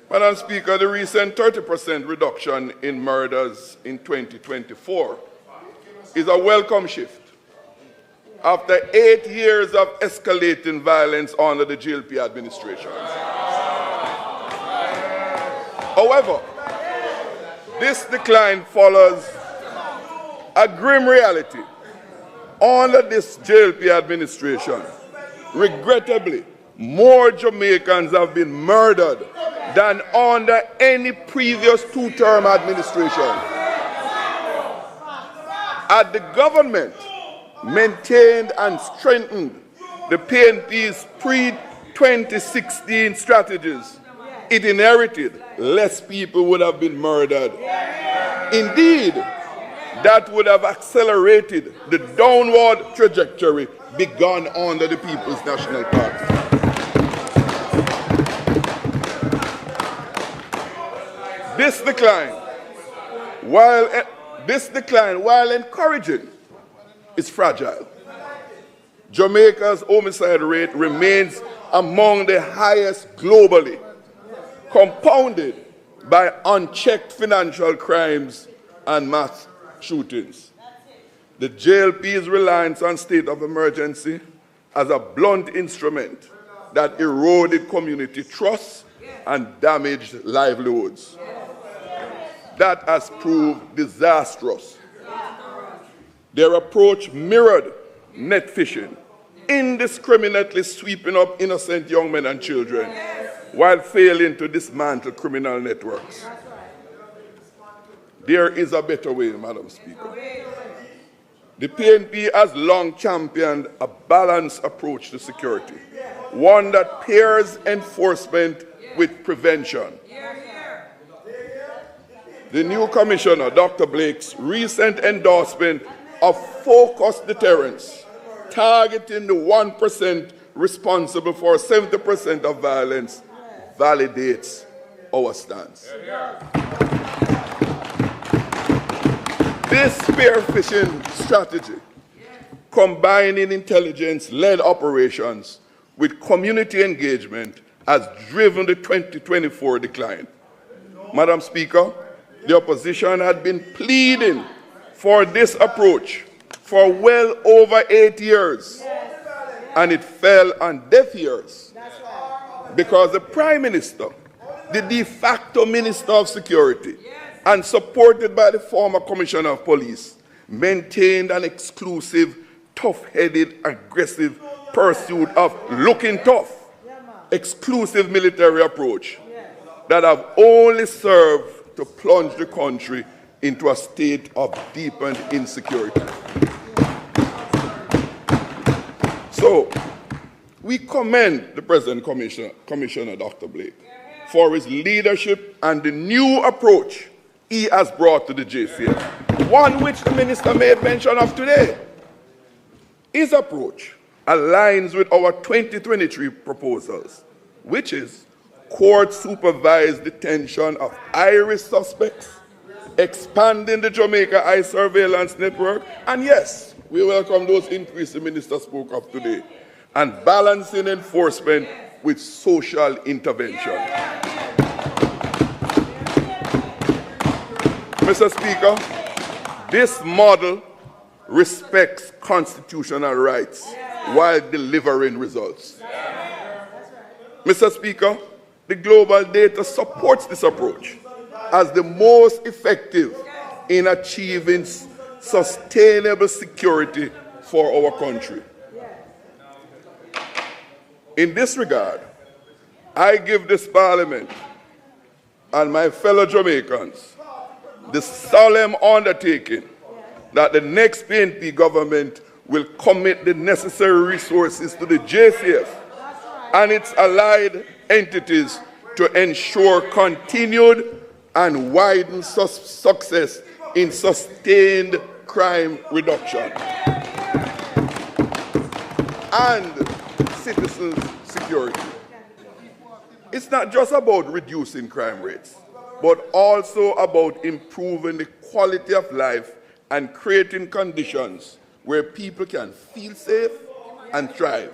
Madam Speaker, the recent 30% reduction in murders in 2024 is a welcome shift after 8 years of escalating violence under the JLP administration. However, this decline follows a grim reality. Under this JLP administration, regrettably, more Jamaicans have been murdered than under any previous two-term administration. Had the government maintained and strengthened the PNP's pre-2016 strategies, it inherited, less people would have been murdered. Indeed, that would have accelerated the downward trajectory begun under the People's National Party. This decline, while encouraging, is fragile. Jamaica's homicide rate remains among the highest globally, compounded by unchecked financial crimes and mass shootings. The JLP's reliance on state of emergency as a blunt instrument that eroded community trust and damaged livelihoods. That has proved disastrous. Their approach mirrored net fishing, indiscriminately sweeping up innocent young men and children while failing to dismantle criminal networks. There is a better way, Madam Speaker. The PNP has long championed a balanced approach to security, one that pairs enforcement with prevention. The new Commissioner, Dr. Blake's recent endorsement of focused deterrence, targeting the 1% responsible for 70% of violence, validates our stance. This spearfishing strategy, combining intelligence-led operations with community engagement, has driven the 2024 decline. Madam Speaker, the opposition had been pleading for this approach for well over 8 years, and it fell on deaf ears because the Prime Minister, the de facto Minister of Security, and supported by the former Commissioner of Police, maintained an exclusive, tough-headed, aggressive pursuit of looking tough, exclusive military approach that have only served to plunge the country into a state of deepened insecurity. So, we commend the present Commissioner Dr. Blake for his leadership and the new approach he has brought to the JCF, one which the Minister made mention of today. His approach aligns with our 2023 proposals, which is court-supervised detention of high-risk suspects, expanding the Jamaica eye surveillance network, and yes, we welcome those increases the Minister spoke of today, and balancing enforcement with social intervention. Mr. Speaker, this model respects constitutional rights while delivering results. Mr. Speaker, the global data supports this approach as the most effective in achieving sustainable security for our country. In this regard, I give this Parliament and my fellow Jamaicans the solemn undertaking that the next PNP government will commit the necessary resources to the JCF and its allied entities to ensure continued and widened success in sustained crime reduction and citizens' security. It's not just about reducing crime rates, but also about improving the quality of life and creating conditions where people can feel safe and thrive.